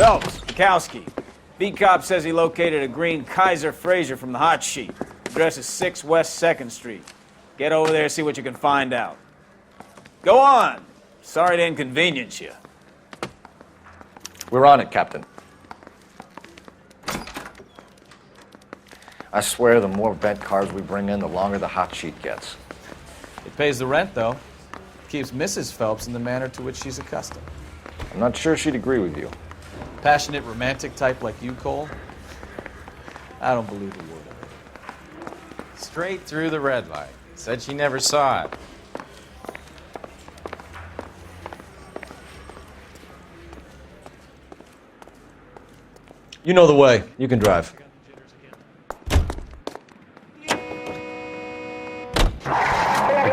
Phelps, Bukowski. B-Cop says he located a green Kaiser Frazer from the hot sheet. Address is 6 West 2nd Street. Get over there and see what you can find out. Go on. Sorry to inconvenience you. We're on it, Captain. I swear the more bent cars we bring in, the longer the hot sheet gets. It pays the rent, though. Keeps Mrs. Phelps in the manner to which she's accustomed. I'm not sure she'd agree with you. Passionate, romantic type like you, Cole? I don't believe a word of it. Straight through the red light. Said she never saw it. You know the way. You can drive. They're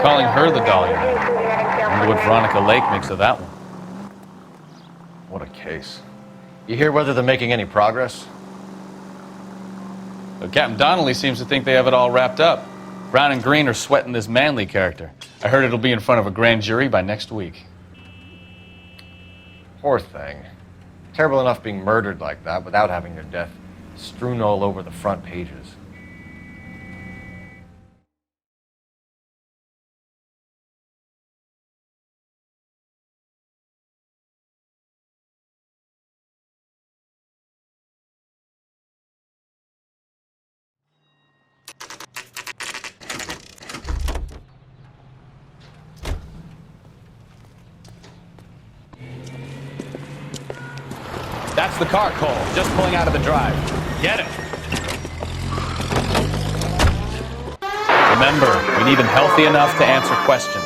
calling her the Dahlia now. I wonder what Veronica Lake makes of that one. What a case. You hear whether they're making any progress? But Captain Donnelly seems to think they have it all wrapped up. Brown and Green are sweating this Manley character. I heard it'll be in front of a grand jury by next week. Poor thing. Terrible enough being murdered like that without having their death strewn all over the front pages. That's the car, Cole. Just pulling out of the drive. Get it. Remember, we need them healthy enough to answer questions.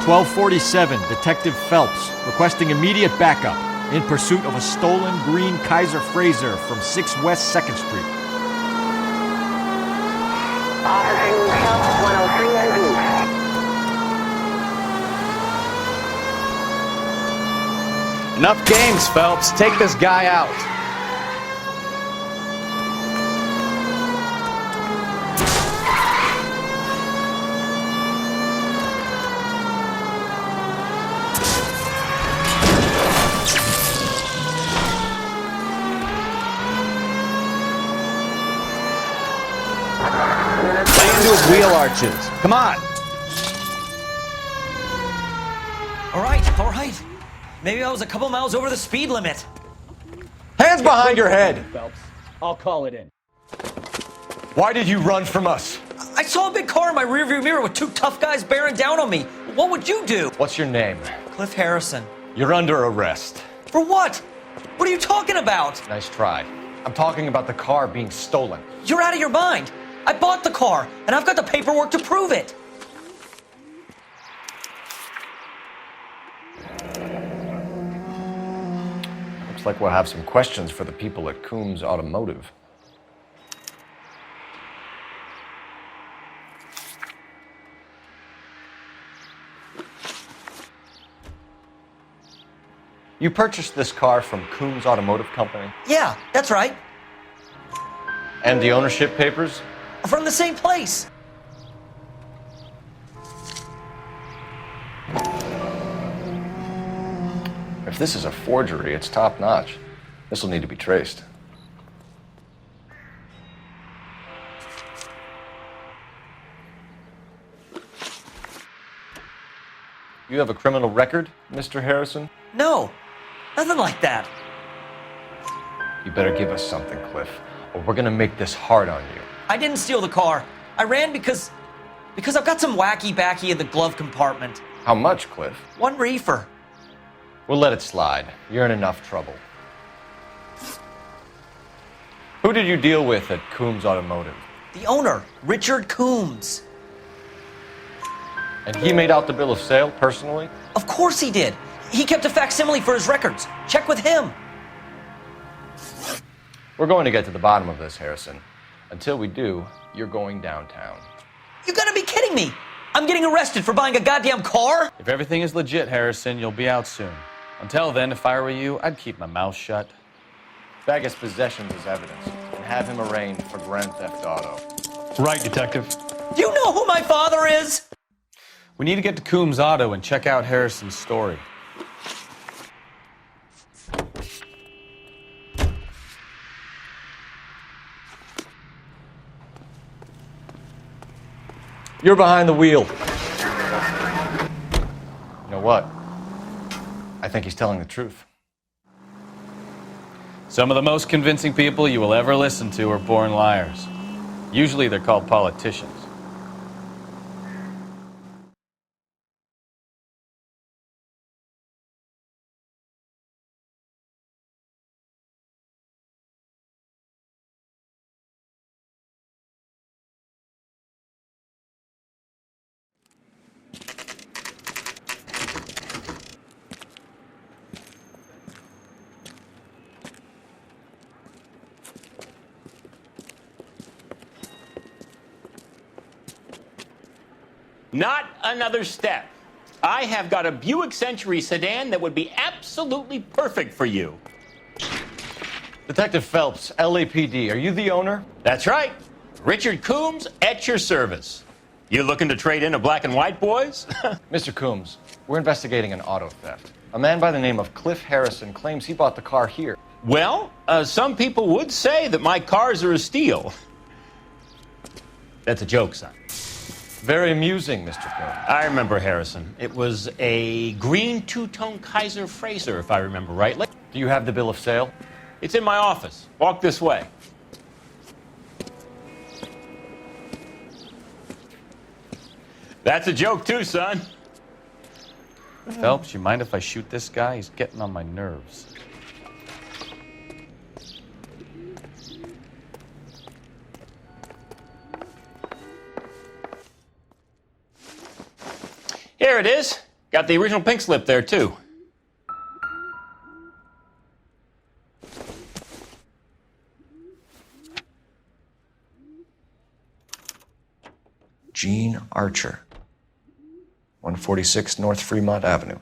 1247, Detective Phelps, requesting immediate backup in pursuit of a stolen green Kaiser Frazer from 6 West 2nd Street. Officer Phelps, 103 on Beach. Enough games, Phelps. Take this guy out. Lay into his wheel arches. Come on. All right. Maybe I was a couple miles over the speed limit. Hands behind your head! Phelps, I'll call it in. Why did you run from us? I saw a big car in my rearview mirror with 2 tough guys bearing down on me. What would you do? What's your name? Cliff Harrison. You're under arrest. For what? What are you talking about? Nice try. I'm talking about the car being stolen. You're out of your mind. I bought the car, and I've got the paperwork to prove it. Looks like we'll have some questions for the people at Coombs Automotive. You purchased this car from Coombs Automotive Company? Yeah, that's right. And the ownership papers? From the same place. If this is a forgery, it's top-notch. This will need to be traced. You have a criminal record, Mr. Harrison? No, nothing like that. You better give us something, Cliff, or we're gonna make this hard on you. I didn't steal the car. I ran because I've got some wacky backy in the glove compartment. How much, Cliff? 1 reefer. We'll let it slide. You're in enough trouble. Who did you deal with at Coombs Automotive? The owner, Richard Coombs. And he made out the bill of sale personally? Of course he did. He kept a facsimile for his records. Check with him. We're going to get to the bottom of this, Harrison. Until we do, you're going downtown. You gotta be kidding me. I'm getting arrested for buying a goddamn car? If everything is legit, Harrison, you'll be out soon. Until then, if I were you, I'd keep my mouth shut. Bag his possessions as evidence and have him arraigned for grand theft auto. Right, Detective. You know who my father is? We need to get to Coombs Auto and check out Harrison's story. You're behind the wheel. You know what? I think he's telling the truth. Some of the most convincing people you will ever listen to are born liars. Usually they're called politicians. Not another step. I have got a Buick Century sedan that would be absolutely perfect for you. Detective Phelps, LAPD, are you the owner? That's right. Richard Coombs at your service. You looking to trade in a black and white, boys? Mr. Coombs, we're investigating an auto theft. A man by the name of Cliff Harrison claims he bought the car here. Well, some people would say that my cars are a steal. That's a joke, son. Very amusing, Mr. Coombs. I remember Harrison. It was a green two-tone Kaiser Frazer, if I remember rightly. Do you have the bill of sale? It's in my office. Walk this way. That's a joke too, son. Phelps, you mind if I shoot this guy? He's getting on my nerves. Here it is. Got the original pink slip there, too. Gene Archer, 146 North Fremont Avenue.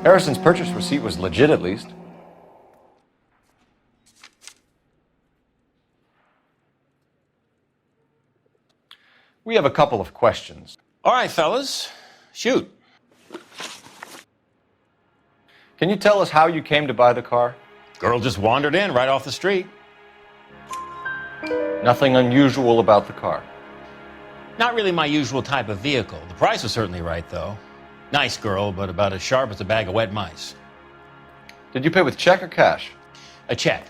Harrison's purchase receipt was legit, at least. We have a couple of questions. All right, fellas. Shoot. Can you tell us how you came to buy the car? Girl just wandered in right off the street. Nothing unusual about the car. Not really my usual type of vehicle. The price was certainly right, though. Nice girl, but about as sharp as a bag of wet mice. Did you pay with check or cash? A check.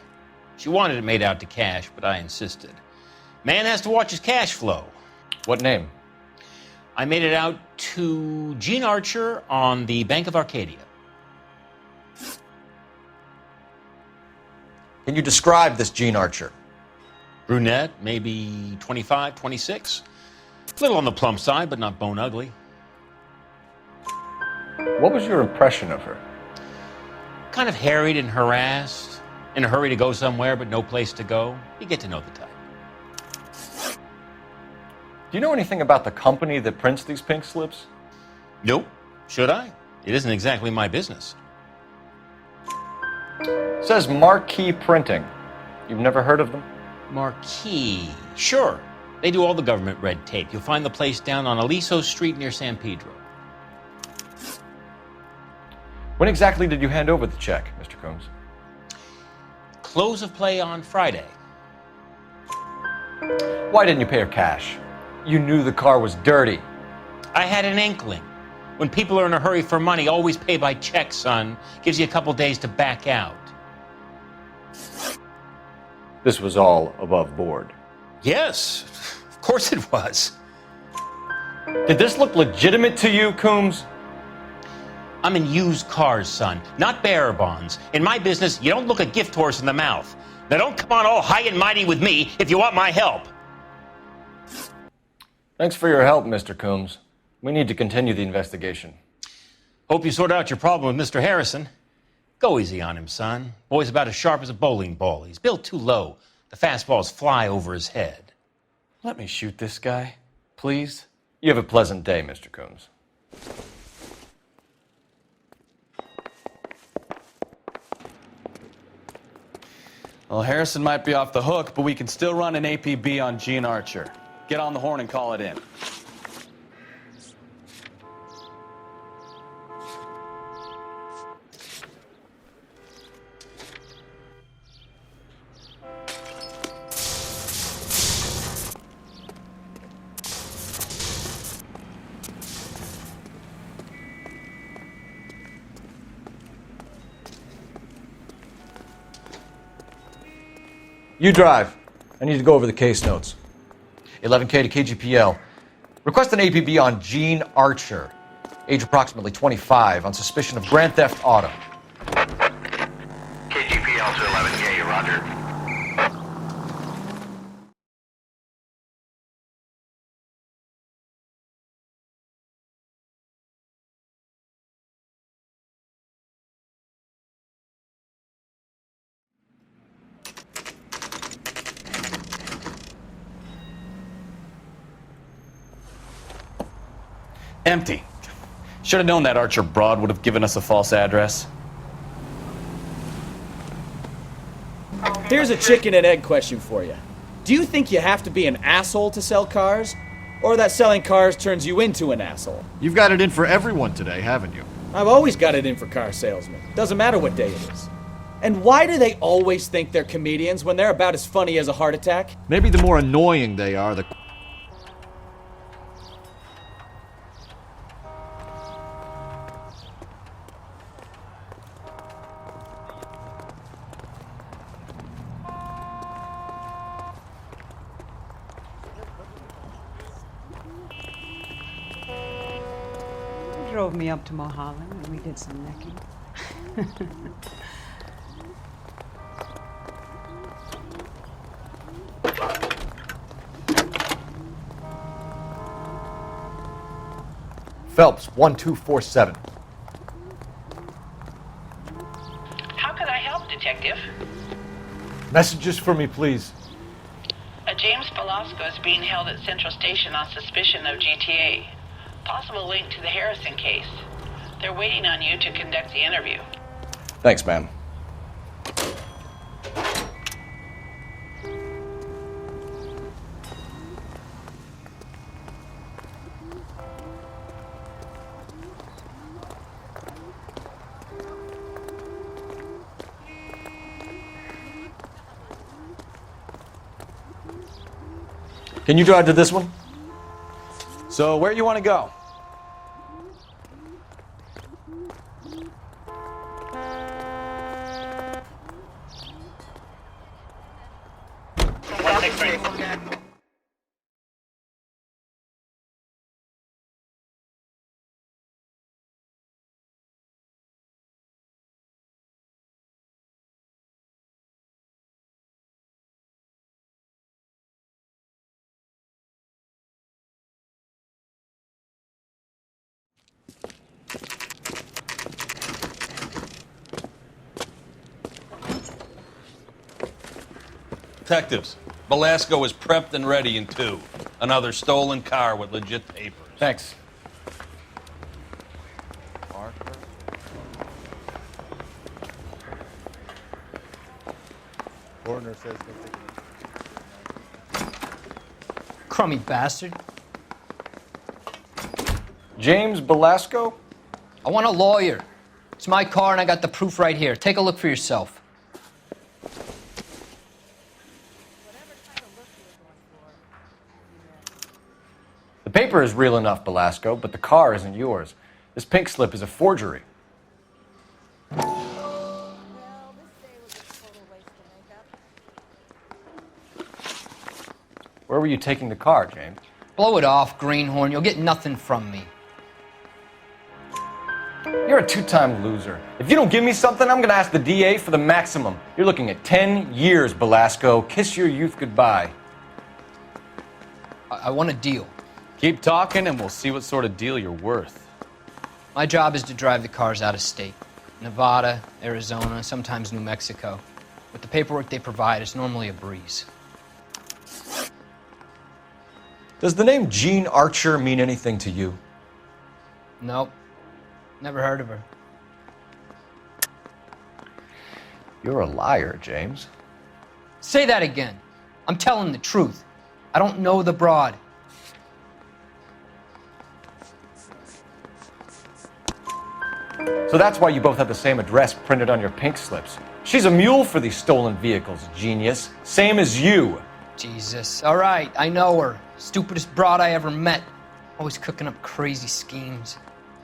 She wanted it made out to cash, but I insisted. Man has to watch his cash flow. What name? I made it out to Gene Archer on the Bank of Arcadia. Can you describe this Gene Archer? Brunette, maybe 25, 26. A little on the plump side, but not bone ugly. What was your impression of her? Kind of harried and harassed, in a hurry to go somewhere, but no place to go. You get to know the type. Do you know anything about the company that prints these pink slips? Nope. Should I? It isn't exactly my business. It says Marquee Printing. You've never heard of them? Marquee. Sure. They do all the government red tape. You'll find the place down on Aliso Street near San Pedro. When exactly did you hand over the check, Mr. Coombs? Close of play on Friday. Why didn't you pay her cash? You knew the car was dirty. I had an inkling. When people are in a hurry for money, always pay by check, son. Gives you a couple days to back out. This was all above board. Yes, of course it was. Did this look legitimate to you, Coombs? I'm in used cars, son, not bearer bonds. In my business, you don't look a gift horse in the mouth. Now don't come on all high and mighty with me if you want my help. Thanks for your help, Mr. Coombs. We need to continue the investigation. Hope you sort out your problem with Mr. Harrison. Go easy on him, son. Boy's about as sharp as a bowling ball. He's built too low. The fastballs fly over his head. Let me shoot this guy, please. You have a pleasant day, Mr. Coombs. Well, Harrison might be off the hook, but we can still run an APB on Gene Archer. Get on the horn and call it in. You drive. I need to go over the case notes. 11K to KGPL. Request an APB on Gene Archer, age approximately 25, on suspicion of grand theft auto. KGPL to 11K, roger. Empty. Should have known that Archer broad would have given us a false address. Here's a chicken and egg question for you. Do you think you have to be an asshole to sell cars? Or that selling cars turns you into an asshole? You've got it in for everyone today, haven't you? I've always got it in for car salesmen. Doesn't matter what day it is. And why do they always think they're comedians when they're about as funny as a heart attack? Maybe the more annoying they are, the... Drove me up to Mulholland and we did some necking. Phelps, 1247. How can I help, Detective? Messages for me, please. James Belasco is being held at Central Station on suspicion of GTA. Possible link to the Harrison case. They're waiting on you to conduct the interview. Thanks, ma'am. Can you drive to this one? So, where you want to go? Detectives, Belasco is prepped and ready in 2. Another stolen car with legit papers. Thanks. Coroner says Crummy bastard. James Belasco? I want a lawyer. It's my car and I got the proof right here. Take a look for yourself. The paper is real enough, Belasco, but the car isn't yours. This pink slip is a forgery. Where were you taking the car, James? Blow it off, greenhorn. You'll get nothing from me. You're a 2-time loser. If you don't give me something, I'm going to ask the DA for the maximum. You're looking at 10 years, Belasco. Kiss your youth goodbye. I want a deal. Keep talking and we'll see what sort of deal you're worth. My job is to drive the cars out of state. Nevada, Arizona, sometimes New Mexico. With the paperwork they provide, it's normally a breeze. Does the name Gene Archer mean anything to you? Nope. Never heard of her. You're a liar, James. Say that again. I'm telling the truth. I don't know the broad. So that's why you both have the same address printed on your pink slips. She's a mule for these stolen vehicles, genius. Same as you. Jesus. All right, I know her. Stupidest broad I ever met. Always cooking up crazy schemes.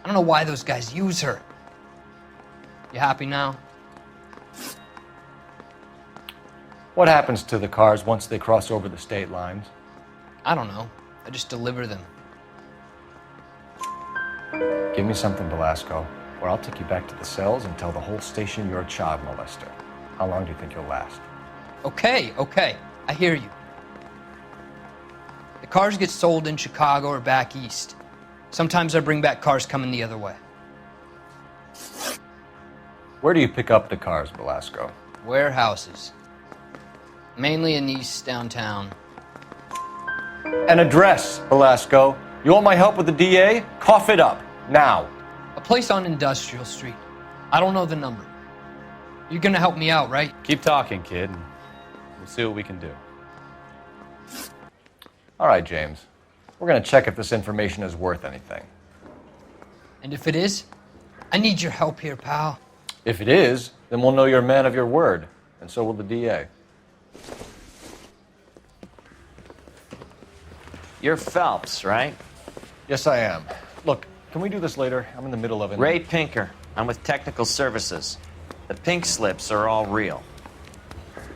I don't know why those guys use her. You happy now? What happens to the cars once they cross over the state lines? I don't know. I just deliver them. Give me something, Belasco, or I'll take you back to the cells and tell the whole station you're a child molester. How long do you think you'll last? Okay. I hear you. The cars get sold in Chicago or back east. Sometimes I bring back cars coming the other way. Where do you pick up the cars, Belasco? Warehouses. Mainly in East downtown. An address, Belasco. You want my help with the DA? Cough it up, now. A place on Industrial Street. I don't know the number. You're gonna help me out, right? Keep talking, kid, and we'll see what we can do. All right, James. We're gonna check if this information is worth anything. And if it is, I need your help here, pal. If it is, then we'll know you're a man of your word, and so will the DA. You're Phelps, right? Yes, I am. Look, can we do this later? I'm in the middle of it. Ray Pinker. I'm with Technical Services. The pink slips are all real.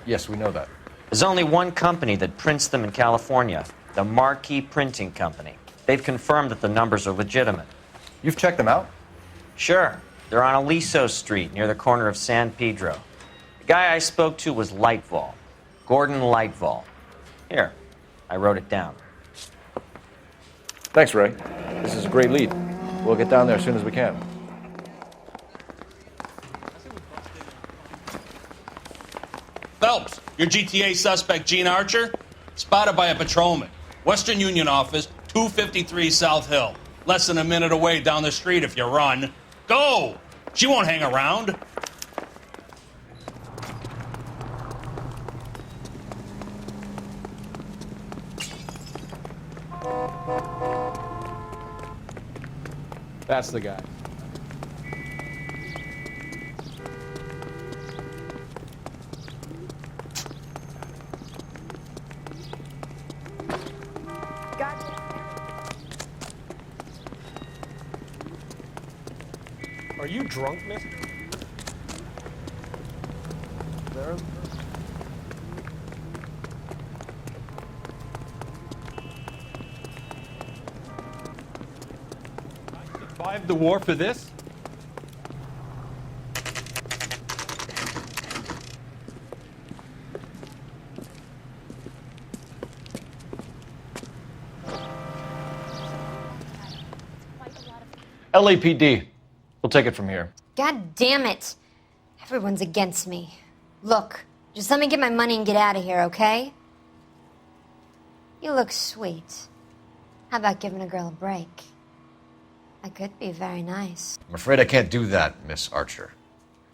Yes, we know that. There's only one company that prints them in California, the Marquee Printing Company. They've confirmed that the numbers are legitimate. You've checked them out? Sure. They're on Aliso Street, near the corner of San Pedro. The guy I spoke to was Leitvol. Gordon Leitvol. Here, I wrote it down. Thanks, Ray. This is a great lead. We'll get down there as soon as we can. Phelps, your GTA suspect, Gene Archer, spotted by a patrolman. Western Union office, 253 South Hill. Less than a minute away down the street if you run. Go! She won't hang around. That's the guy. Are you drunk, mister? There. I survived the war for this? LAPD. We'll take it from here. God damn it. Everyone's against me. Look, just let me get my money and get out of here, okay? You look sweet. How about giving a girl a break? I could be very nice. I'm afraid I can't do that, Miss Archer.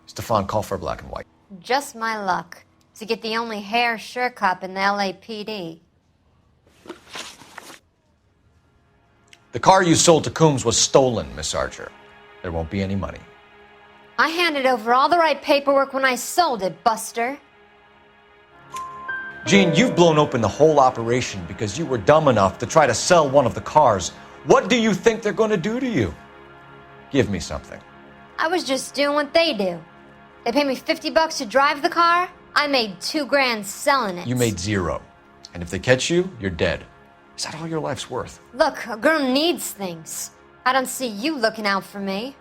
Stefan, call for black and white. Just my luck to get the only hair sure cop in the LAPD. The car you sold to Coombs was stolen, Miss Archer. There won't be any money. I handed over all the right paperwork when I sold it, Buster. Gene, you've blown open the whole operation because you were dumb enough to try to sell one of the cars. What do you think they're going to do to you? Give me something. I was just doing what they do. They paid me $50 to drive the car. I made $2 grand selling it. You made $0. And if they catch you, you're dead. Is that all your life's worth? Look, a girl needs things. I don't see you looking out for me.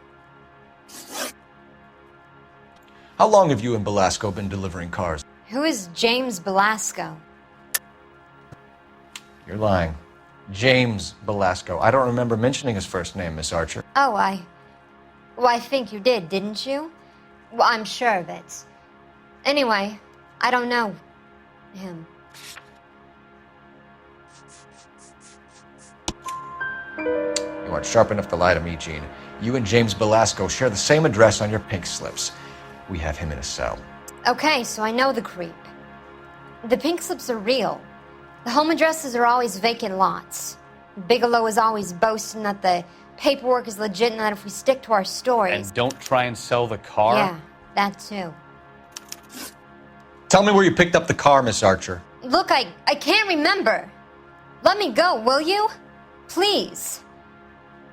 How long have you and Belasco been delivering cars? Who is James Belasco? You're lying. James Belasco. I don't remember mentioning his first name, Miss Archer. Oh, I think you did, didn't you? Well, I'm sure of it. Anyway, I don't know him. You aren't sharp enough to lie to me, Gene. You and James Belasco share the same address on your pink slips. We have him in a cell. Okay, so I know the creep. The pink slips are real. The home addresses are always vacant lots. Bigalow is always boasting that the paperwork is legit and that if we stick to our stories... And don't try and sell the car? Yeah, that too. Tell me where you picked up the car, Miss Archer. Look, I can't remember. Let me go, will you? Please.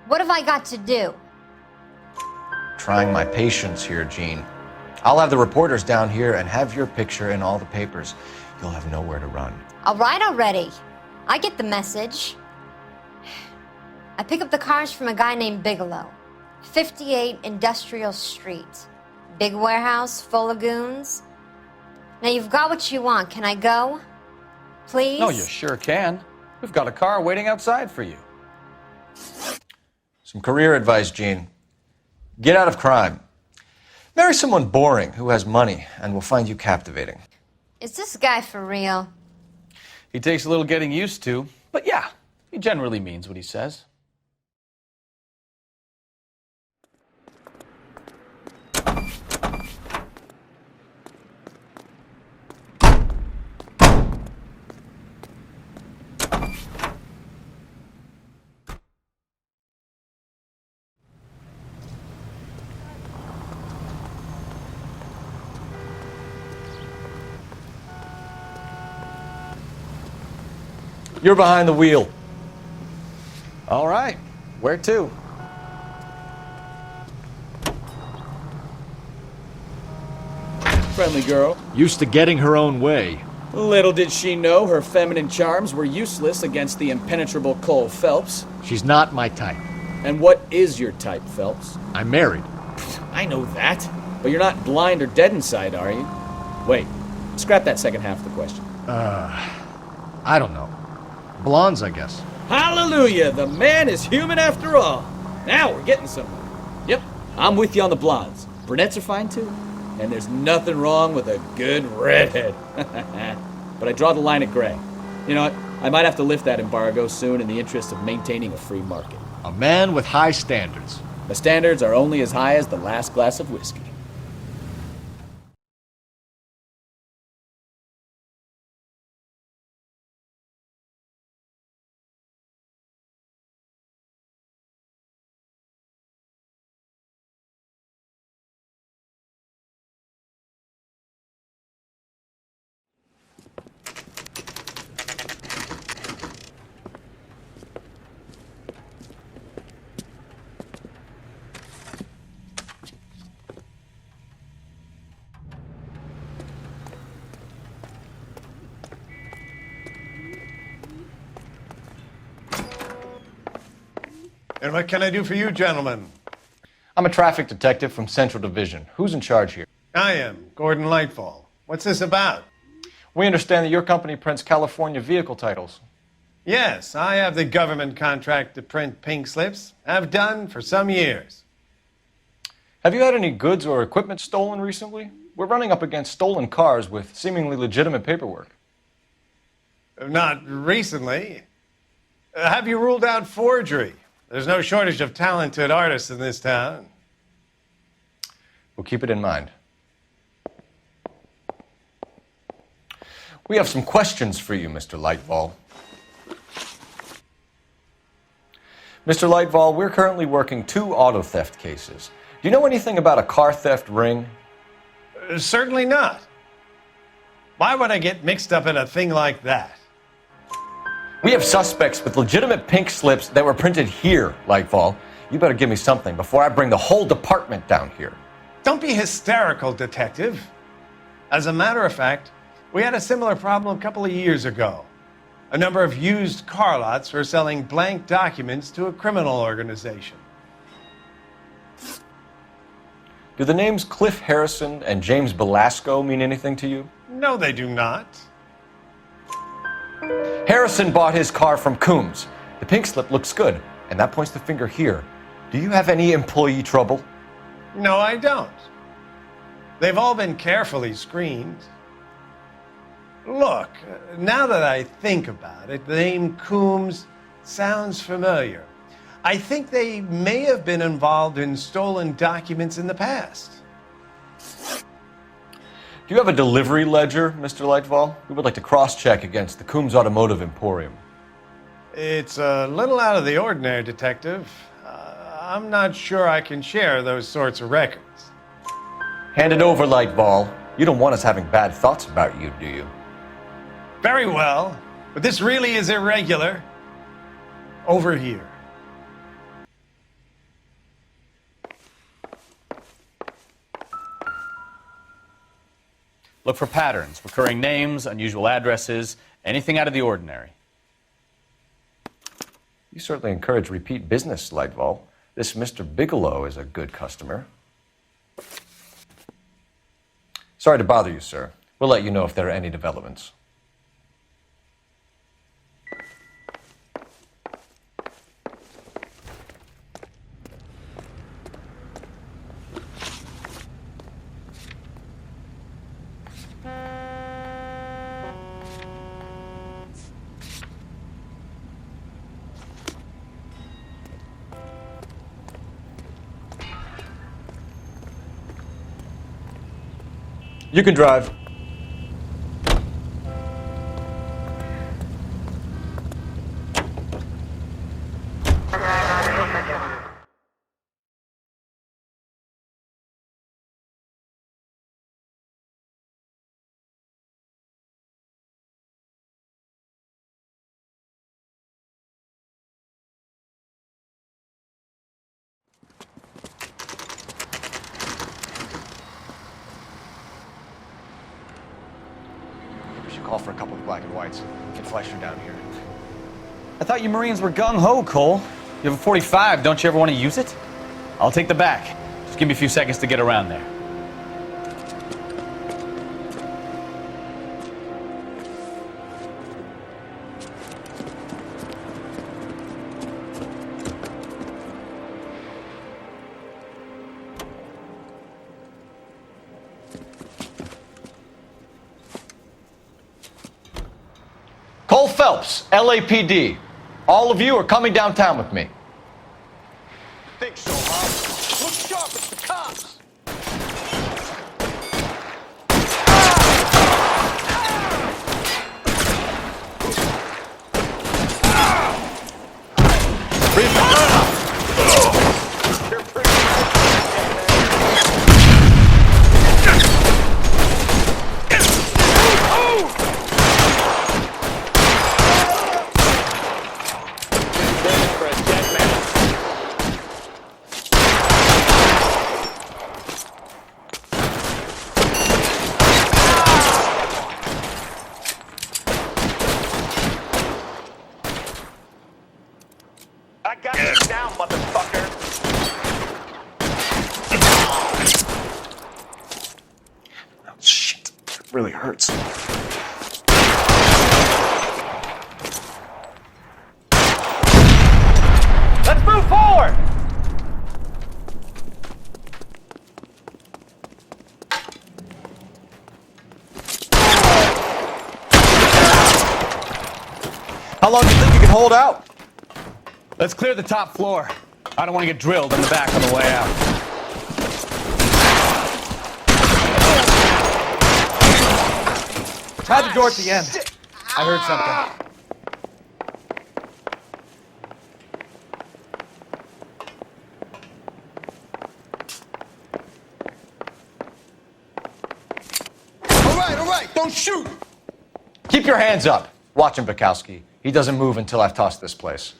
What have I got to do? Trying my patience here, Jean. I'll have the reporters down here and have your picture in all the papers. You'll have nowhere to run. All right already. I get the message. I pick up the cars from a guy named Bigalow. 58 Industrial Street. Big warehouse, full of goons. Now you've got what you want. Can I go? Please? No, you sure can. We've got a car waiting outside for you. Some career advice, Jean. Get out of crime. Marry someone boring who has money and will find you captivating. Is this guy for real? He takes a little getting used to, but yeah, he generally means what he says. You're behind the wheel. All right. Where to? Friendly girl. Used to getting her own way. Little did she know her feminine charms were useless against the impenetrable Cole Phelps. She's not my type. And what is your type, Phelps? I'm married. I know that, but you're not blind or dead inside, are you? Wait, scrap that second half of the question. I don't know. Blondes, I guess. Hallelujah! The man is human after all. Now we're getting somewhere. Yep, I'm with you on the blondes. Brunettes are fine too. And there's nothing wrong with a good redhead. But I draw the line at gray. You know what? I might have to lift that embargo soon in the interest of maintaining a free market. A man with high standards. The standards are only as high as the last glass of whiskey. And what can I do for you, gentlemen? I'm a traffic detective from Central Division. Who's in charge here? I am, Gordon Leitvol. What's this about? We understand that your company prints California vehicle titles. Yes, I have the government contract to print pink slips. I've done for some years. Have you had any goods or equipment stolen recently? We're running up against stolen cars with seemingly legitimate paperwork. Not recently. Have you ruled out forgery? There's no shortage of talented artists in this town. We'll keep it in mind. We have some questions for you, Mr. Leitvol. Mr. Leitvol, we're currently working 2 auto theft cases. Do you know anything about a car theft ring? Certainly not. Why would I get mixed up in a thing like that? We have suspects with legitimate pink slips that were printed here, Leitvol. You better give me something before I bring the whole department down here. Don't be hysterical, detective. As a matter of fact, we had a similar problem a couple of years ago. A number of used car lots were selling blank documents to a criminal organization. Do the names Cliff Harrison and James Belasco mean anything to you? No, they do not. Harrison bought his car from Coombs. The pink slip looks good, and that points the finger here. Do you have any employee trouble? No, I don't. They've all been carefully screened. Look, now that I think about it, the name Coombs sounds familiar. I think they may have been involved in stolen documents in the past. Do you have a delivery ledger, Mr. Leitvol? We would like to cross-check against the Coombs Automotive Emporium. It's a little out of the ordinary, Detective. I'm not sure I can share those sorts of records. Hand it over, Leitvol. You don't want us having bad thoughts about you, do you? Very well, but this really is irregular. Over here. Look for patterns, recurring names, unusual addresses, anything out of the ordinary. You certainly encourage repeat business, Leitvol. This Mr. Bigalow is a good customer. Sorry to bother you, sir. We'll let you know if there are any developments. You can drive. Call for a couple of black and whites. Get Fleischer down here. I thought you Marines were gung-ho, Cole. You have a 45, don't you ever want to use it? I'll take the back. Just give me a few seconds to get around there. Cole Phelps, LAPD. All of you are coming downtown with me. Think so, huh? Look sharp, it's the cops! I got you down, motherfucker. Oh, shit. It really hurts. Let's move forward! How long do you think you can hold out? Let's clear the top floor. I don't want to get drilled in the back on the way out. Try the door at the end. I heard something. All right, don't shoot! Keep your hands up. Watch him, Bukowski. He doesn't move until I've tossed this place.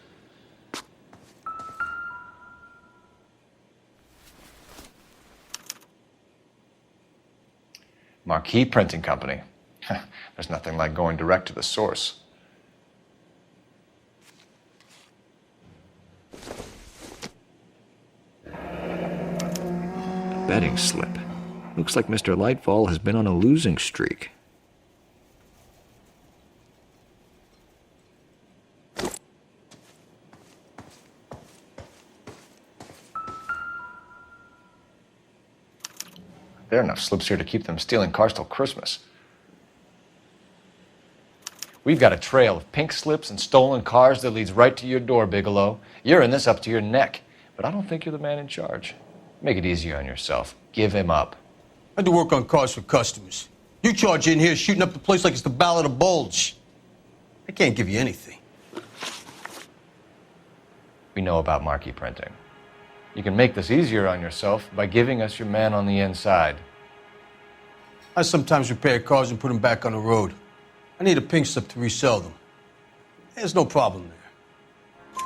Marquee Printing Company. There's nothing like going direct to the source. Betting slip. Looks like Mr. Leitvol has been on a losing streak. There are enough slips here to keep them stealing cars till Christmas. We've got a trail of pink slips and stolen cars that leads right to your door, Bigalow. You're in this up to your neck, but I don't think you're the man in charge. Make it easier on yourself. Give him up. I do work on cars for customers. You charge in here shooting up the place like it's the Ballad of Bulge. I can't give you anything. We know about Marquee Printing. You can make this easier on yourself by giving us your man on the inside. I sometimes repair cars and put them back on the road. I need a pink slip to resell them. There's no problem there.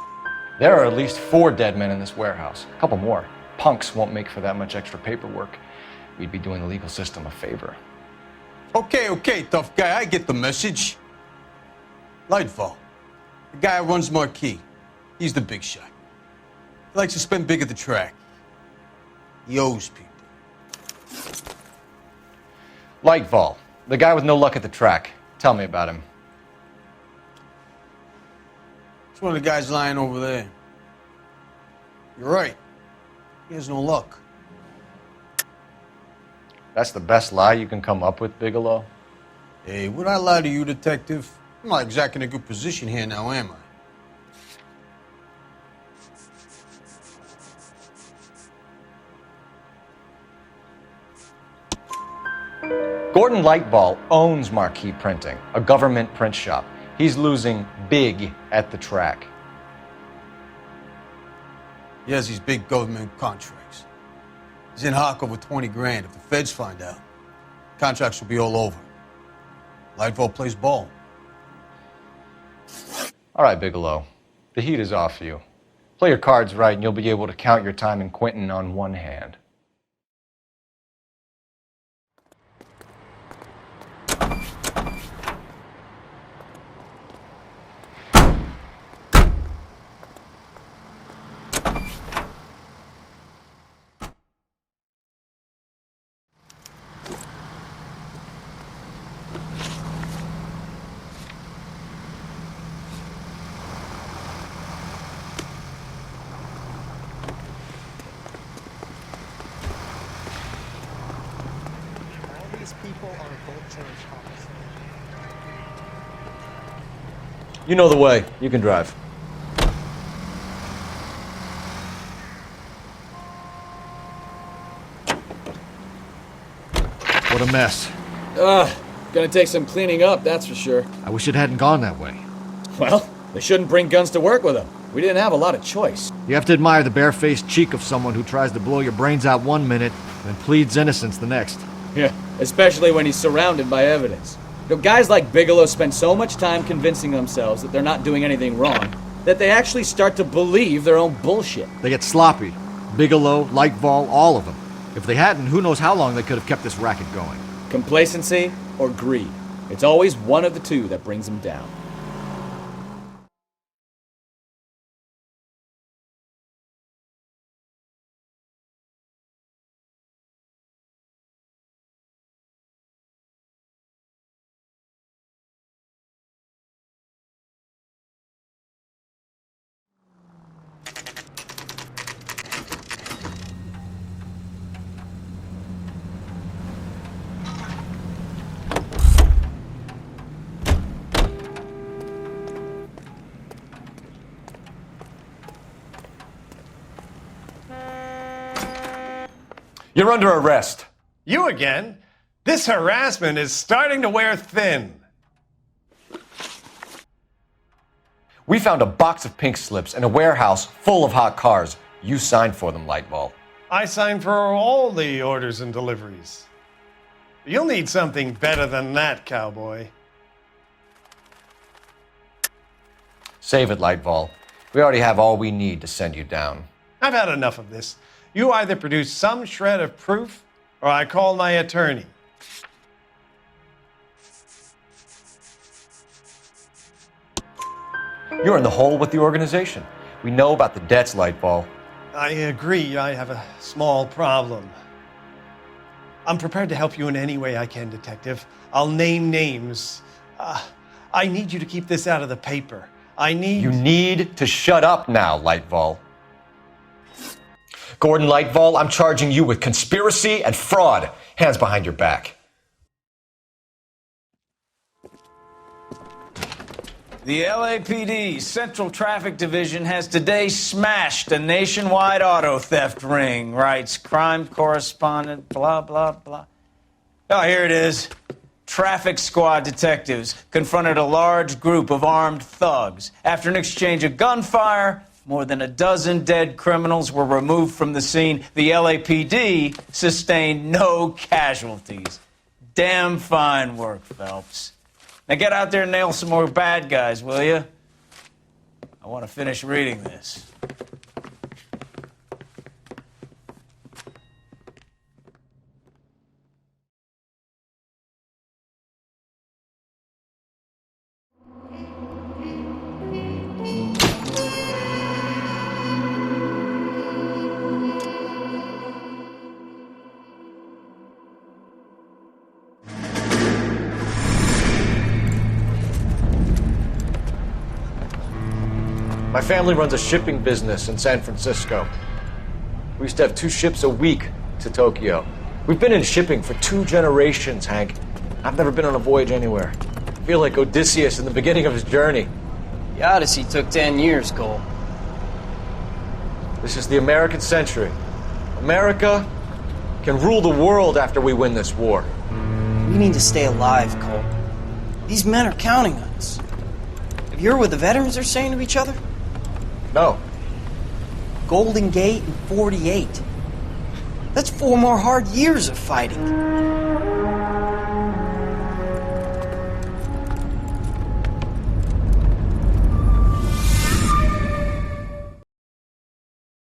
There are at least 4 dead men in this warehouse. A couple more. Punks won't make for that much extra paperwork. We'd be doing the legal system a favor. Okay, tough guy, I get the message. Leitvol, the guy who runs Marquee. He's the big shot. He likes to spend big at the track. He owes people. Leitvol, the guy with no luck at the track. Tell me about him. It's one of the guys lying over there. You're right. He has no luck. That's the best lie you can come up with, Bigalow? Hey, would I lie to you, detective? I'm not exactly in a good position here now, am I? Gordon Leitvol owns Marquee Printing, a government print shop. He's losing big at the track. He has these big government contracts. He's in hock over 20 grand. If the feds find out, contracts will be all over. Leitvol plays ball. All right, Bigalow. The heat is off you. Play your cards right and you'll be able to count your time in Quentin on one hand. You know the way. You can drive. What a mess. Gonna take some cleaning up, that's for sure. I wish it hadn't gone that way. Well, they shouldn't bring guns to work with them. We didn't have a lot of choice. You have to admire the barefaced cheek of someone who tries to blow your brains out one minute and pleads innocence the next. Yeah, especially when he's surrounded by evidence. You know, guys like Bigalow spend so much time convincing themselves that they're not doing anything wrong that they actually start to believe their own bullshit. They get sloppy. Bigalow, Leitvol, all of them. If they hadn't, who knows how long they could have kept this racket going. Complacency or greed. It's always one of the two that brings them down. You're under arrest. You again? This harassment is starting to wear thin. We found a box of pink slips in a warehouse full of hot cars. You signed for them, Leitvol. I signed for all the orders and deliveries. You'll need something better than that, cowboy. Save it, Leitvol. We already have all we need to send you down. I've had enough of this. You either produce some shred of proof, or I call my attorney. You're in the hole with the organization. We know about the debts, Leitvol. I agree, I have a small problem. I'm prepared to help you in any way I can, Detective. I'll name names. I need you to keep this out of the paper. You need to shut up now, Leitvol. Gordon Leitvol, I'm charging you with conspiracy and fraud. Hands behind your back. The LAPD Central Traffic Division has today smashed a nationwide auto theft ring, writes crime correspondent, blah, blah, blah. Oh, here it is. Traffic squad detectives confronted a large group of armed thugs. After an exchange of gunfire, more than a dozen dead criminals were removed from the scene. The LAPD sustained no casualties. Damn fine work, Phelps. Now get out there and nail some more bad guys, will you? I want to finish reading this. My family runs a shipping business in San Francisco. We used to have 2 ships a week to Tokyo. We've been in shipping for 2 generations, Hank. I've never been on a voyage anywhere. I feel like Odysseus in the beginning of his journey. The Odyssey took 10 years, Cole. This is the American century. America can rule the world after we win this war. We need to stay alive, Cole. These men are counting on us. Have you heard what the veterans are saying to each other? No. Golden Gate and 48. That's 4 more hard years of fighting.